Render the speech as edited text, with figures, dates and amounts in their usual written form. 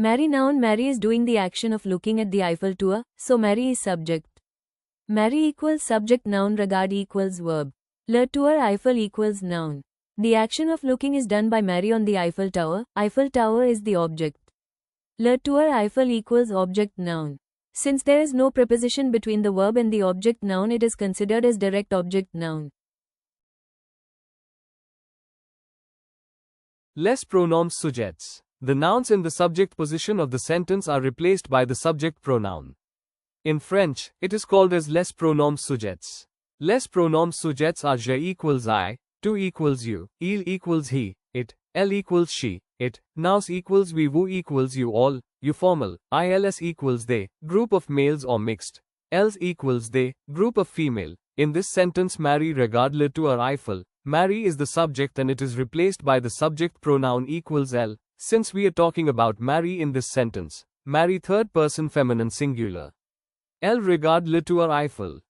Mary noun. Mary is doing the action of looking at the Eiffel Tower, so Mary is subject. Mary equals subject noun. Regard equals verb. Le tour Eiffel equals noun. The action of looking is done by Mary on the Eiffel Tower. Eiffel Tower is the object. Le tour Eiffel equals object noun. Since there is no preposition between the verb and the object noun, it is considered as direct object noun. Les pronoms sujets. The nouns in the subject position of the sentence are replaced by the subject pronoun. In French, it is called as les pronoms sujets. Les pronoms sujets are je equals I, tu equals you, il equals he, it, elle equals she, it, nous equals we, vous equals you all, you formal, ils equals they, group of males or mixed, elles equals they, group of female. In this sentence Mary regarde le tour Eiffel. Mary is the subject and it is replaced by the subject pronoun equals elle. Since we are talking about Mary in this sentence, Mary third person feminine singular. Elle regarde le tour Eiffel.